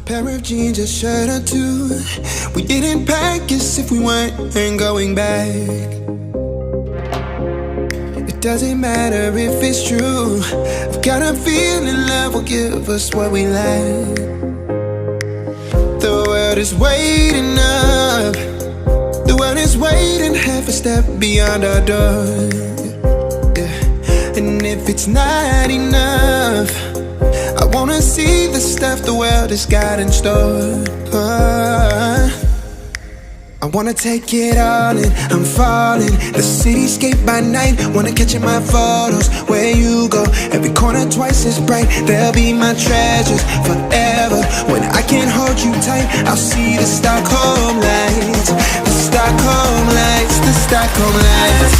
pair of jeans, a shirt or two. We didn't pack as if we weren't going back. It doesn't matter if it's true. I've got a feeling love will give us what we lack. The world is waiting up. The world is waiting half a step beyond our door. Yeah. And if it's not enough, I wanna see the stuff the world has got in store. I wanna take it all in, I'm falling. The cityscape by night, wanna catch in my photos. Where you go, every corner twice as bright. They'll be my treasures forever. When I can't hold you tight, I'll see the Stockholm lights. The Stockholm lights, the Stockholm lights.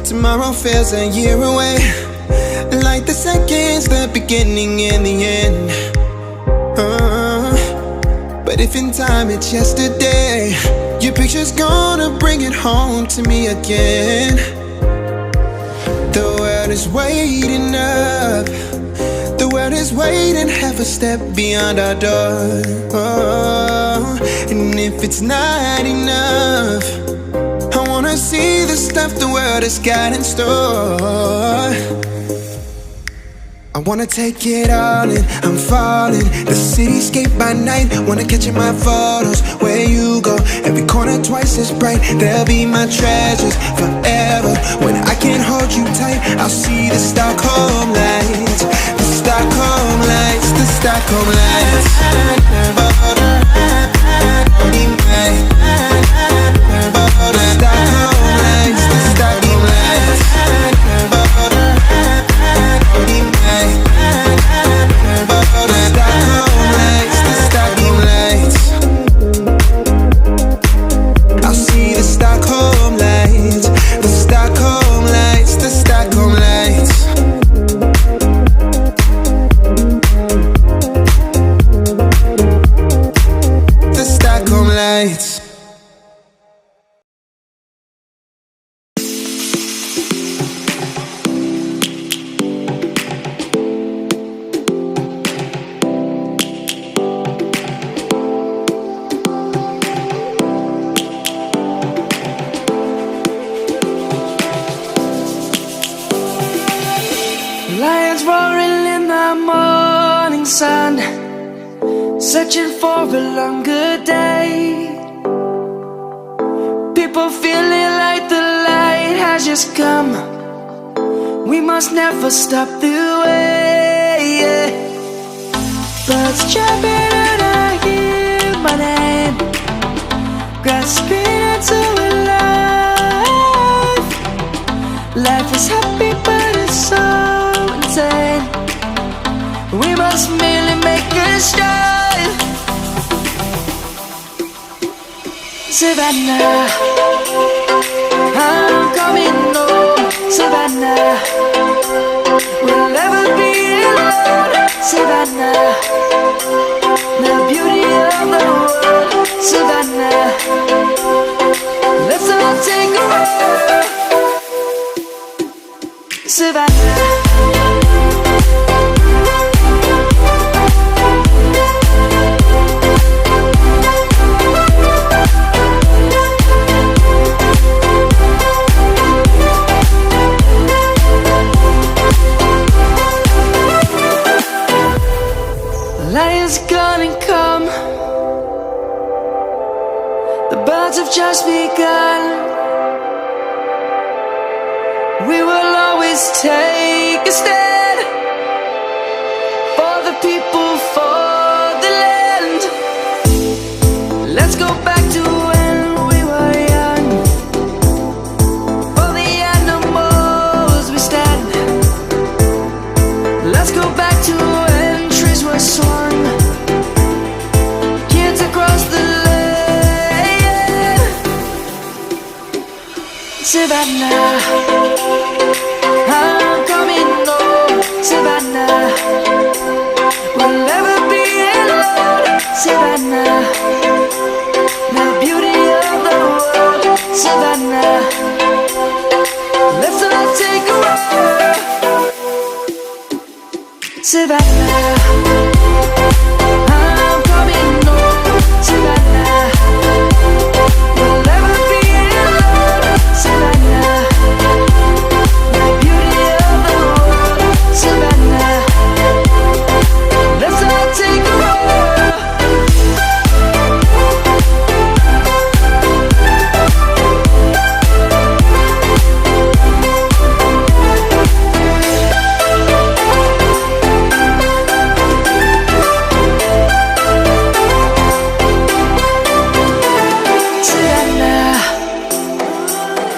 Tomorrow feels a year away, like the seconds, the beginning and the end. But if in time it's yesterday, your picture's gonna bring it home to me again. The world is waiting up. The world is waiting half a step beyond our door. And if it's not enough, I wanna see the stuff the world has got in store. I wanna take it all in, I'm falling. The cityscape by night, wanna catch in my photos. Where you go, every corner twice as bright. They'll be my treasures forever. When I can't hold you tight, I'll see the Stockholm lights. The Stockholm lights, the Stockholm lights. Lions roaring in the morning sun, searching for a longer day. People feeling like the light has just come. We must never stop the way. Birds jumping and I hear my name, grasping into a life. Life is happy but it's so insane. We must merely make a strive. Savannah, I'm coming home. Savannah, we'll never be alone. Savannah, the beauty of the world. Savannah, let's all take a walk. Savannah. Lion's gonna come. The birds have just begun. We will always take a stand for the people, for the land. Let's go back to when we were young. For the animals we stand. Let's go back to when trees were swung. Kids across the land. Savannah, I'm coming home. Savannah, We'll never be alone, Savannah. The beauty of the world, Savannah. Let's all take a walk, Savannah. I'm coming home, Savannah. We'll never be alone, Savannah. The beauty of the world, Savannah. Let's all take a walk. Savannah,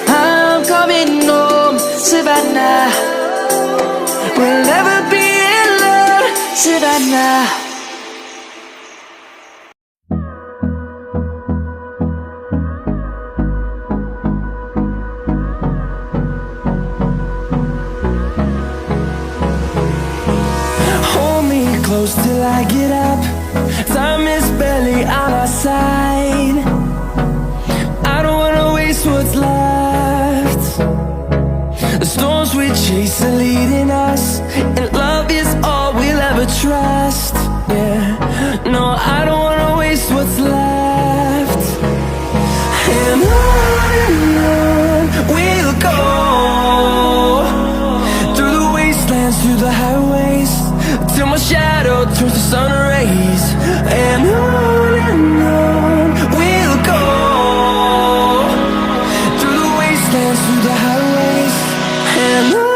I'm coming home, Savannah. We'll never be alone, Savannah. Hold me close till I get up. Time is barely on our side. I don't wanna waste what's left. The storms we chase are leading us, and love is all we'll ever trust. Yeah, no, I don't wanna waste what's left. And on we'll go, through the wastelands, through the highways, till my shadow turns to sun rays. And on we'll go, through the wastelands, through the highways, and on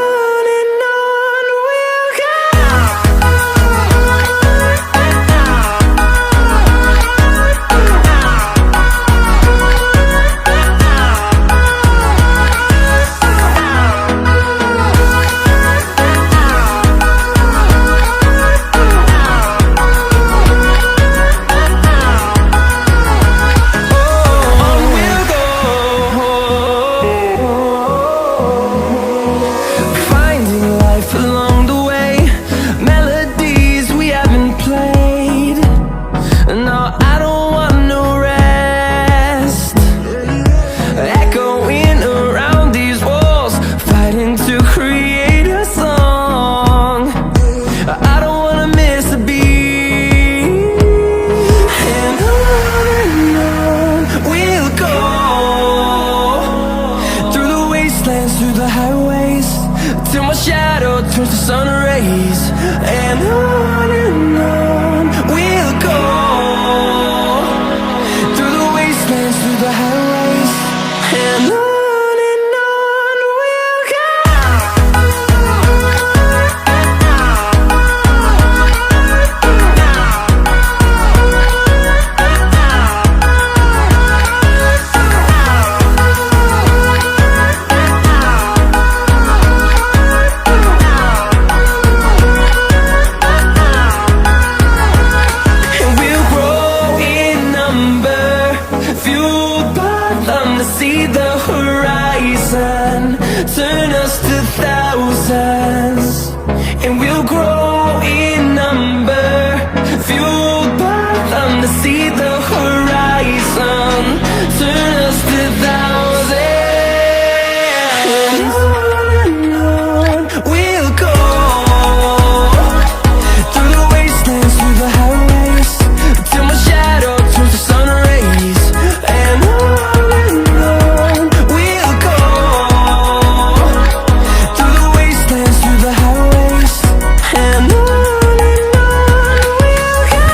we'll go. Finding life along the way, melodies we haven't played. No, I don't want no rest. Echoing around these walls, fighting to create a song. I don't wanna miss a beat. And on we'll go, through the wastelands, through the highways, till my shadow turns to sun rays. And on we'll go, through the wastelands, through the highways, and on we'll go. And we'll grow in number, fueled by them to see the horizon, turn us to thousands. And we'll grow in number, fueled by them to see the horizon, turn us to thousands. And on we'll go, through the wastelands, through the highways, till my shadow turns to sun rays. And on we'll go, through the wastelands, through the highways, and on we'll go.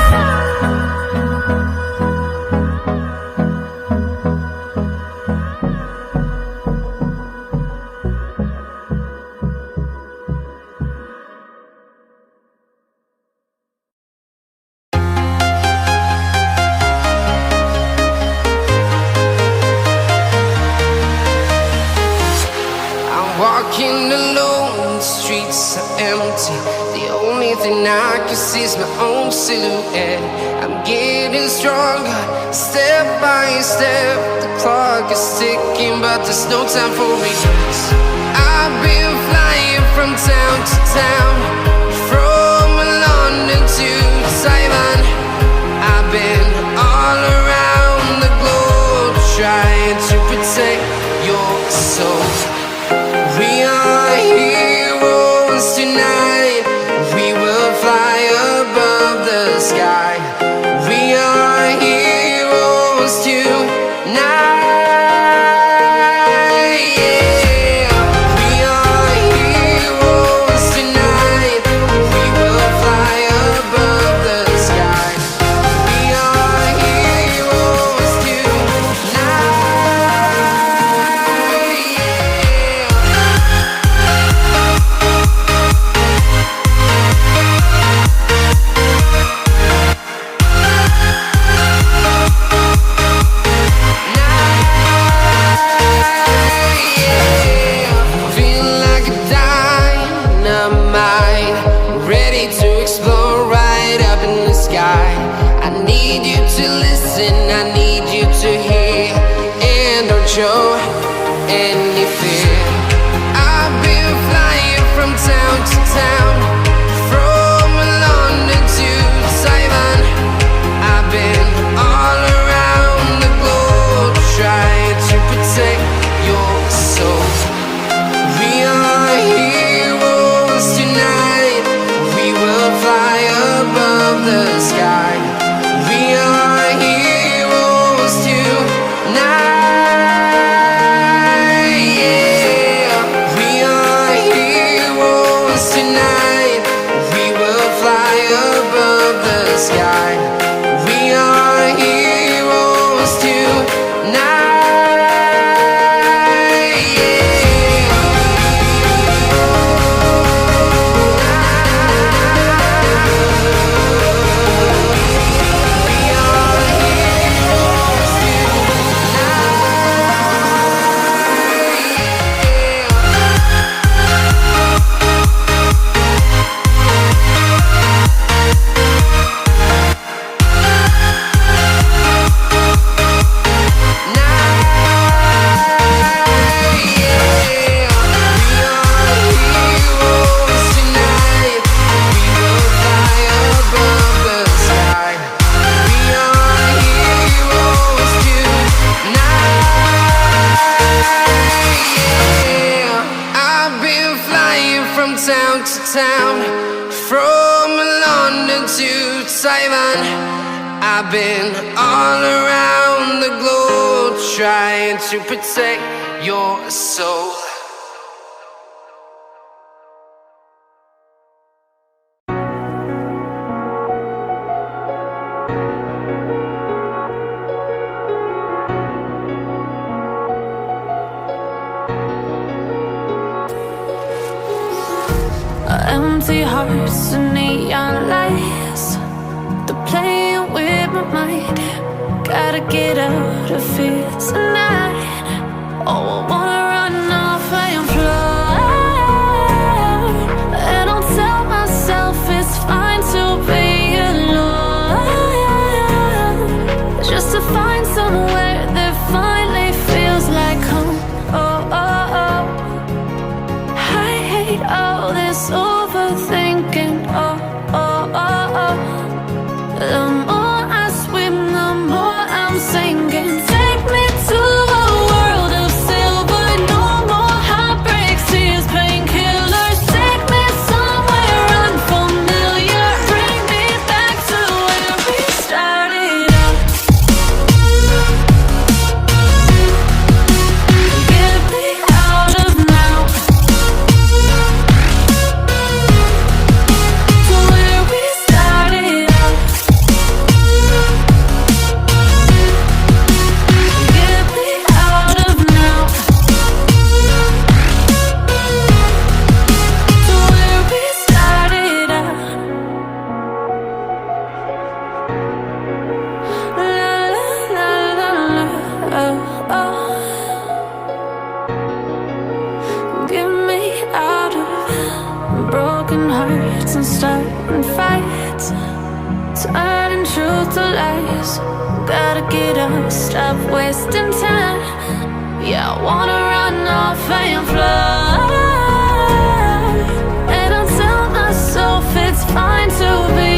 I'm walking alone, the streets are empty. The only thing I can see is my own silhouette. I'm getting stronger, step by step. The clock is ticking, but there's no time for rest. I've been flying from town to town, from to Taiwan. I've been all around the globe trying to protect your soul. We are heroes tonight. We will fly above the sky. We are heroes tonight. Show any fear. I've been flying from town to town, from London to Taiwan. I've been all around the globe trying to protect your soul. We are heroes tonight. We will fly above the sky. We are heroes tonight. Sky. We are heroes tonight. Town to town, from London to Taiwan. I've been all around the globe trying to protect your soul. Empty hearts and neon lights, they're playing with my mind. Gotta get out of here tonight. Oh, I wanna run off and fly, and I'll tell myself it's fine to be alone, just to find somewhere that finally feels like home. Oh, oh, oh. I hate all this overthinking. Oh, oh, oh, oh. The more I swim, the more I'm sinking. Take me to a world of silver. No more heartbreaks, tears, painkillers. Take me somewhere unfamiliar. Bring me back to where we started out. Get me out of now. To where we started out. Get me out of now. To where we started out. La la la la la. Oh, oh. Get me out of broken hearts and starting fights, turning truth to lies. Gotta get up, stop wasting time. Yeah, I wanna run off and fly, and I'll tell myself it's fine to be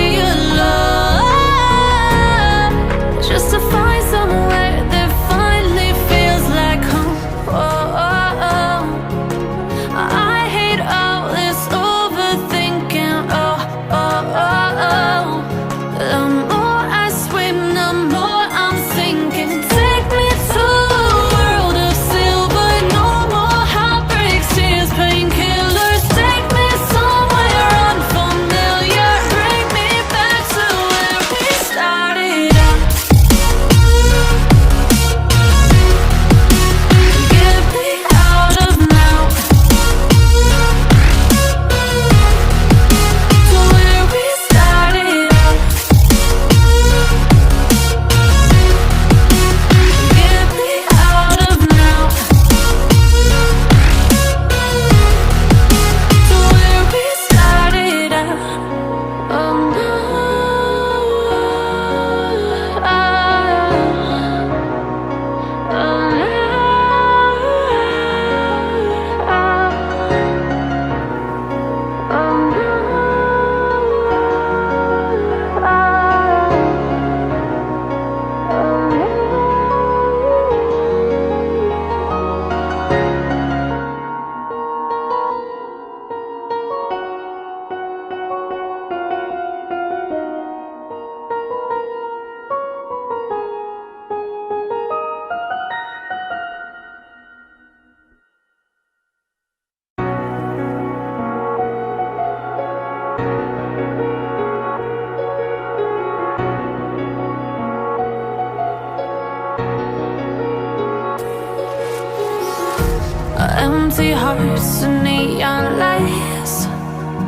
Empty hearts and neon lights,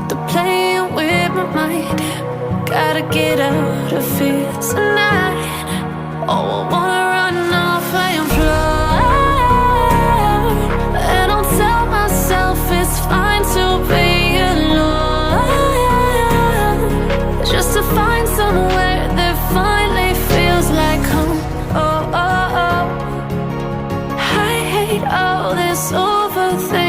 they're playing with my mind. Gotta get out of here tonight. Oh, I wanna run off and fly, and I'll tell myself it's fine to be alone, just to find somewhere that finally feels like home. Oh, oh, oh. I hate all this overthinking.